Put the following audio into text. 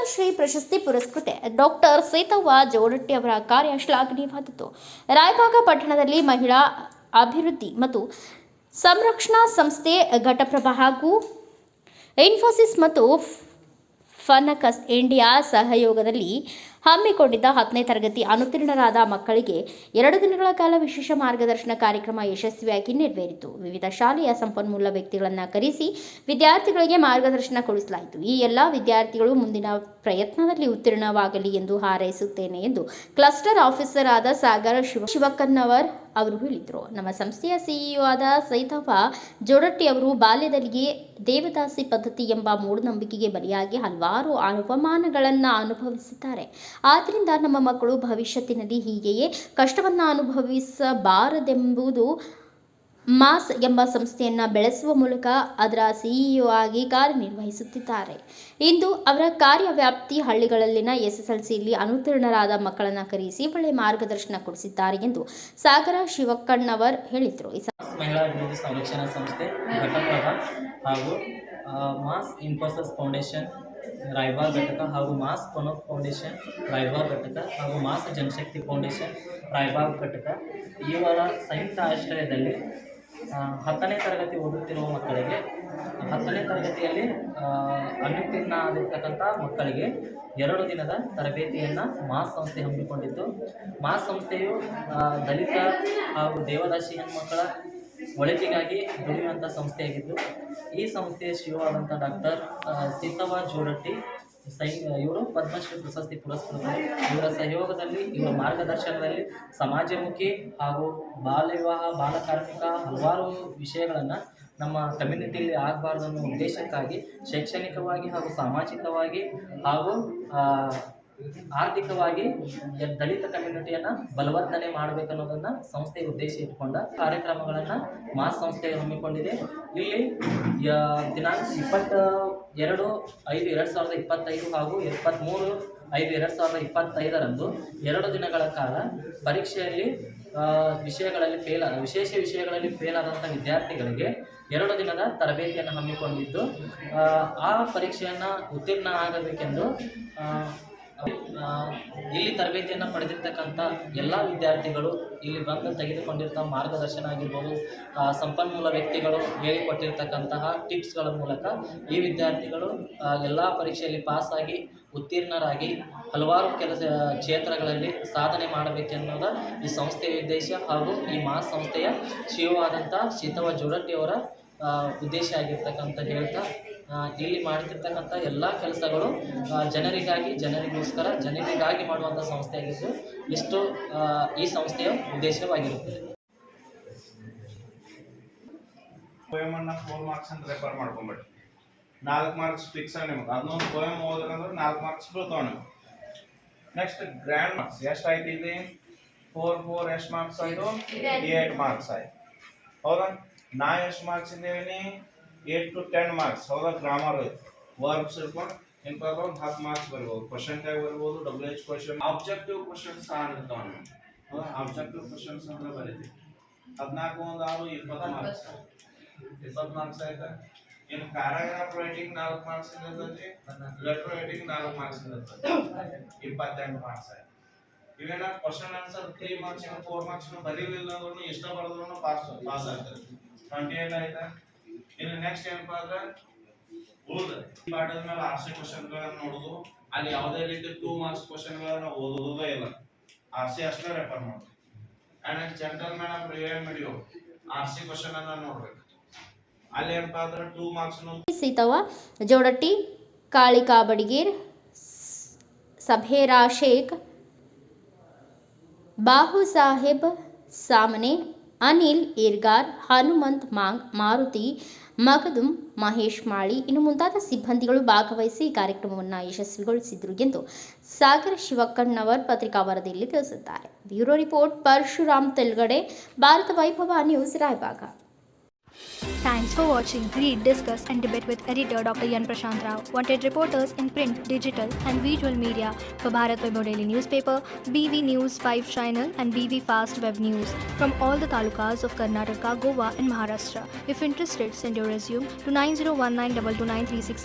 ಪದ್ಮಶ್ರೀ ಪ್ರಶಸ್ತಿ ಪುರಸ್ಕೃತೆ ಡಾಕ್ಟರ್ ಸೀತವ್ವ ಜೋಡಟ್ಟಿ ಅವರ ಕಾರ್ಯ ಶ್ಲಾಘನೀಯವಾದದ್ದು. ರಾಯಬಾಗ ಪಟ್ಟಣದಲ್ಲಿ ಮಹಿಳಾ ಅಭಿವೃದ್ಧಿ ಮತ್ತು ಸಂರಕ್ಷಣಾ ಸಂಸ್ಥೆ ಘಟಪ್ರಭಾ ಹಾಗೂ ಇನ್ಫೋಸಿಸ್ ಮತ್ತು ಫನಕಸ್ ಇಂಡಿಯಾ ಸಹಯೋಗದಲ್ಲಿ ಹಮ್ಮಿಕೊಂಡಿದ್ದ 10ನೇ ತರಗತಿ ಅನುತ್ತೀರ್ಣರಾದ ಮಕ್ಕಳಿಗೆ 2 ದಿನಗಳ ಕಾಲ ವಿಶೇಷ ಮಾರ್ಗದರ್ಶನ ಕಾರ್ಯಕ್ರಮ ಯಶಸ್ವಿಯಾಗಿ ನೆರವೇರಿತು. ವಿವಿಧ ಶಾಲೆಯ ಸಂಪನ್ಮೂಲ ವ್ಯಕ್ತಿಗಳನ್ನು ಕರೆಸಿ ವಿದ್ಯಾರ್ಥಿಗಳಿಗೆ ಮಾರ್ಗದರ್ಶನ ಕೊಡಿಸಲಾಯಿತು. ಈ ಎಲ್ಲ ವಿದ್ಯಾರ್ಥಿಗಳು ಮುಂದಿನ ಪ್ರಯತ್ನದಲ್ಲಿ ಉತ್ತೀರ್ಣವಾಗಲಿ ಎಂದು ಹಾರೈಸುತ್ತೇನೆ ಎಂದು ಕ್ಲಸ್ಟರ್ ಆಫೀಸರ್ ಆದ ಸಾಗರ ಶಿವಕ್ಕನ್ನವರ್ ಅವರು ಹೇಳಿದರು. ನಮ್ಮ ಸಂಸ್ಥೆಯ ಸಿಇಒ ಆದ ಸೈತವ್ವ ಜೋಡಟ್ಟಿ ಅವರು ಬಾಲ್ಯದಲ್ಲಿಯೇ ದೇವದಾಸಿ ಪದ್ಧತಿ ಎಂಬ ಮೂಢನಂಬಿಕೆಗೆ ಬಲಿಯಾಗಿ ಹಲವಾರು ಅವಮಾನಗಳನ್ನು ಅನುಭವಿಸಿದ್ದಾರೆ. ಆದ್ದರಿಂದ ನಮ್ಮ ಮಕ್ಕಳು ಭವಿಷ್ಯತ್ತಿನಲ್ಲಿ ಹೀಗೆಯೇ ಕಷ್ಟವನ್ನು ಅನುಭವಿಸಬಾರದೆಂಬುದು ಮಾಸ್ ಎಂಬ ಸಂಸ್ಥೆಯನ್ನು ಬೆಳೆಸುವ ಮೂಲಕ ಅದರ ಸಿಇಒ ಆಗಿ ಕಾರ್ಯನಿರ್ವಹಿಸುತ್ತಿದ್ದಾರೆ. ಇಂದು ಅವರ ಕಾರ್ಯವ್ಯಾಪ್ತಿ ಹಳ್ಳಿಗಳಲ್ಲಿನ ಎಸ್ಎಸ್ಎಲ್ಸಿಯಲ್ಲಿ ಅನುತ್ತೀರ್ಣರಾದ ಮಕ್ಕಳನ್ನು ಕರೆಸಿ ಒಳ್ಳೆಯ ಮಾರ್ಗದರ್ಶನ ಕೊಡಿಸಿದ್ದಾರೆ ಎಂದು ಸಾಗರ ಶಿವಕ್ಕಣ್ಣವರ್ ಹೇಳಿದರು. ಮಹಿಳಾ ಅಭಿವೃದ್ಧಿ ಸಂರಕ್ಷಣಾ ಸಂಸ್ಥೆ ಘಟಪ್ರಭಾ ಹಾಗೂ ಮಾಸ್ ಇನ್ಫೋಸಿಸ್ ಫೌಂಡೇಶನ್ ರಾಯಬಾಗ್ ಘಟಕ ಹಾಗೂ ಮಾಸ್ ಪನೋಕ್ ಫೌಂಡೇಶನ್ ರಾಯಬಾಗ್ ಘಟಕ ಹಾಗೂ ಮಾಸ್ ಜನಶಕ್ತಿ ಫೌಂಡೇಶನ್ ರಾಯಬಾಗ್ ಘಟಕ ಇವರ ಸಂಯುಕ್ತ ಆಶ್ರಯದಲ್ಲಿ 10ನೇ ತರಗತಿ ಓದುತ್ತಿರುವ ಮಕ್ಕಳಿಗೆ 10ನೇ ತರಗತಿಯಲ್ಲಿ ಅನುತ್ತೀರ್ಣ ಆಗಿರ್ತಕ್ಕಂಥ ಮಕ್ಕಳಿಗೆ 2 ದಿನದ ತರಬೇತಿಯನ್ನು ಮಾಸ್ ಸಂಸ್ಥೆ ಹಮ್ಮಿಕೊಂಡಿದ್ದು, ಮಾಸ್ ಸಂಸ್ಥೆಯು ದಲಿತ ಹಾಗೂ ದೇವದಾಸಿ ಹೆಣ್ಮಕ್ಕಳ ಒಳಿತಿಗಾಗಿ ದುಡಿಯುವಂಥ ಸಂಸ್ಥೆಯಾಗಿದ್ದು, ಈ ಸಂಸ್ಥೆಯ ಸಿಇಒ ಆದಂಥ ಡಾಕ್ಟರ್ ಸೀತವ್ವ ಜೋಡಟ್ಟಿ ಇವರು ಪದ್ಮಶ್ರೀ ಪ್ರಶಸ್ತಿ ಪುರಸ್ಕೃತರು. ಇವರ ಸಹಯೋಗದಲ್ಲಿ, ಇವರ ಮಾರ್ಗದರ್ಶನದಲ್ಲಿ ಸಮಾಜಮುಖಿ ಹಾಗೂ ಬಾಲ್ಯ ವಿವಾಹ, ಬಾಲಕಾರ್ಮಿಕ ಹಲವಾರು ವಿಷಯಗಳನ್ನು ನಮ್ಮ ಕಮ್ಯುನಿಟಿಯಲ್ಲಿ ಆಗಬಾರ್ದು ಅನ್ನೋ ಉದ್ದೇಶಕ್ಕಾಗಿ ಶೈಕ್ಷಣಿಕವಾಗಿ ಹಾಗೂ ಸಾಮಾಜಿಕವಾಗಿ ಹಾಗೂ ಆರ್ಥಿಕವಾಗಿ ದಲಿತ ಕಮ್ಯುನಿಟಿಯನ್ನು ಬಲವರ್ಧನೆ ಮಾಡಬೇಕನ್ನೋದನ್ನು ಸಂಸ್ಥೆಯ ಉದ್ದೇಶ ಇಟ್ಕೊಂಡ ಕಾರ್ಯಕ್ರಮಗಳನ್ನು ಮಾಸ್ ಸಂಸ್ಥೆ ಹಮ್ಮಿಕೊಂಡಿದೆ. ಇಲ್ಲಿ ದಿನಾಂಕ 22/5/2025 ಹಾಗೂ 23/5/2025ರಂದು 2 ದಿನಗಳ ಕಾಲ ಪರೀಕ್ಷೆಯಲ್ಲಿ ವಿಶೇಷ ವಿಷಯಗಳಲ್ಲಿ ಫೇಲ್ ಆದಂಥ ವಿದ್ಯಾರ್ಥಿಗಳಿಗೆ 2 ದಿನದ ತರಬೇತಿಯನ್ನು ಹಮ್ಮಿಕೊಂಡಿದ್ದು, ಆ ಪರೀಕ್ಷೆಯನ್ನು ಉತ್ತೀರ್ಣ ಆಗಬೇಕೆಂದು ಇಲ್ಲಿ ತರಬೇತಿಯನ್ನು ಪಡೆದಿರ್ತಕ್ಕಂಥ ಎಲ್ಲ ವಿದ್ಯಾರ್ಥಿಗಳು ಇಲ್ಲಿ ಬಂದು ತೆಗೆದುಕೊಂಡಿರ್ತ ಮಾರ್ಗದರ್ಶನ ಆಗಿರ್ಬೋದು, ಸಂಪನ್ಮೂಲ ವ್ಯಕ್ತಿಗಳು ಹೇಳಿಕೊಟ್ಟಿರ್ತಕ್ಕಂತಹ ಟಿಪ್ಸ್ಗಳ ಮೂಲಕ ಈ ವಿದ್ಯಾರ್ಥಿಗಳು ಎಲ್ಲ ಪರೀಕ್ಷೆಯಲ್ಲಿ ಪಾಸಾಗಿ ಉತ್ತೀರ್ಣರಾಗಿ ಹಲವಾರು ಕ್ಷೇತ್ರಗಳಲ್ಲಿ ಸಾಧನೆ ಮಾಡಬೇಕೆನ್ನೋದು ಈ ಸಂಸ್ಥೆಯ ಉದ್ದೇಶ ಹಾಗೂ ಈ ಮಾಸ್ ಸಂಸ್ಥೆಯ ಸಿಇಒ ಆದಂಥ ಸೀತವ್ವ ಜೋಡಟ್ಟಿಯವರ ಉದ್ದೇಶ ಆಗಿರ್ತಕ್ಕಂಥ ಹೇಳ್ತಾ, ಇಲ್ಲಿ ಮಾಡ್ತಿರ್ತಕ್ಕಂಥ ಎಲ್ಲ ಕೆಲಸಗಳು ಜನರಿಗಾಗಿ ಮಾಡುವಂಥ ಸಂಸ್ಥೆಯಾಗಿದ್ದು, ಇಷ್ಟು ಈ ಸಂಸ್ಥೆಯ ಉದ್ದೇಶವಾಗಿರುತ್ತದೆ. ಪೋಯಮನ್ನು 4 ಮಾರ್ಕ್ಸ್ ಅಂತ ರೆಫರ್ ಮಾಡ್ಕೊಂಬಿಡಿ. 4 ಮಾರ್ಕ್ಸ್ ಫಿಕ್ಸ್ ನಿಮಗೆ. ಅದನ್ನೊಂದು ಪೋಯಮ್ ಓದಿದ್ರೆ 4 ಮಾರ್ಕ್ಸ್ ಬೀಳ್ತಾವೆ ನಿಮಗೆ. ನೆಕ್ಸ್ಟ್ ಗ್ರ್ಯಾಂಡ್ ಮಾರ್ಕ್ಸ್ ಎಷ್ಟಾಯ್ತು ಇಲ್ಲಿ? 4 ಎಷ್ಟು ಮಾರ್ಕ್ಸ್ ಆಯಿತು? 8 ಮಾರ್ಕ್ಸ್ ಆಯ್ತು. ಹೌದಾ? ನಾ ಎಷ್ಟು ಮಾರ್ಕ್ಸ್ ಇದ್ದೇವೆ? 8 to 10 ಮಾರ್ಕ್ಸ್. ಹೌದಾ? ಗ್ರಾಮರ್ ವರ್ಬ್ಸ್ ಇರ್ಕೊಂಡು ಇಂಥದ್ದು ಒಂದು 10 ಮಾರ್ಕ್ಸ್ ಬರ್ಬೋದು. ಕ್ವಶನ್ ಟ್ಯಾಗ್ ಬರ್ಬೋದು, WH ಕ್ವಶನ್, ಆಬ್ಜೆಕ್ಟಿವ್ ಕ್ವಶನ್ಸ್ ಇರ್ತಾವೆ ನಿಮಗೆ. ಹೌದಾ? ಆಬ್ಜೆಕ್ಟಿವ್ ಕ್ವಶನ್ಸ್ ಅಂದ್ರೆ ಬರೀತೀವಿ. 14 1 6 20 ಮಾರ್ಕ್ಸ್. 20 ಮಾರ್ಕ್ಸ್ ಆಯ್ತಾ? ಇನ್ನು ಪ್ಯಾರಾಗ್ರಾಫ್ ರೈಟಿಂಗ್ 4 ಮಾರ್ಕ್ಸ್ ಇರ್ತೈತಿ, ಲೆಟರ್ ರೈಟಿಂಗ್ 4 ಮಾರ್ಕ್ಸ್ ಇರ್ತೈತಿ, 28 ಮಾರ್ಕ್ಸ್ ಆಯ್ತು. ಇವೇನ ಕ್ವಶನ್ ಆನ್ಸರ್ 3 ಮಾರ್ಕ್ಸ್ 4 ಮಾರ್ಕ್ಸ್ ಬರೀಲಿಲ್ಲ ಅಂದ್ರೂ ಇಷ್ಟ ಬರೆದ್ರು ಪಾಸ್ ಆಗ್ತದೆ. 28 ಆಯ್ತಾ? ಇನ್ನು ನೆಕ್ಸ್ಟ್ ಏನಪ್ಪಾ ಅಂದ್ರೆ ಉಳಿದ ಪಾಠದ ಮೇಲೆ RC ಕ್ವಶನ್ಗಳನ್ನು ನೋಡೋದು. ಅಲ್ಲಿ ಯಾವುದೇ ರೀತಿ 2 ಮಾರ್ಕ್ಸ್ ಕ್ವಶನ್ಗಳನ್ನ ಓದೋದೇ ಇಲ್ಲ, RC ಅಷ್ಟೇ ರೆಫರ್ ಮಾಡೋದು. And general madam rewind video RC question ಅನ್ನ ನೋಡ್ಬೇಕು. ಅಲ್ಲಿ ಏನಪ್ಪಾ ಅಂದ್ರೆ 2 ಮಾರ್ಕ್ಸ್ ಸೀತವ್ವ ಜೋಡಟ್ಟಿ, ಕಾಳಿಕಾ ಬಡಿಗೇರ್, ಸಭೇರಾ ಶೇಖ್, ಬಾಹು ಸಾಹೇಬ್ ಸಾಮನೆ, ಅನಿಲ್ ಈರ್ಗಾರ್, ಹನುಮಂತ್ ಮಾಂಗ್, ಮಾರುತಿ ಮಗದುಂ, ಮಹೇಶ್ ಮಾಳಿ ಇನ್ನು ಮುಂತಾದ ಸಿಬ್ಬಂದಿಗಳು ಭಾಗವಹಿಸಿ ಕಾರ್ಯಕ್ರಮವನ್ನು ಯಶಸ್ವಿಗೊಳಿಸಿದರು ಎಂದು ಸಾಗರ ಶಿವಕ್ಕಣ್ಣವರ್ ಪತ್ರಿಕಾ ವರದಿಯಲ್ಲಿ ತಿಳಿಸಿದ್ದಾರೆ. Bureau report Parashuram Telgade, Bharat Vaibhav news, Raybag. Thanks for watching. Read, discuss and debate with editor Dr. Yan Prashant Rao. Wanted reporters in print, digital and visual media for Bharat Vaibhav Daily Newspaper, BV News 5 Channel and BV Fast Web News from all the talukas of Karnataka, Goa and Maharashtra. If interested, send your resume to 9019229369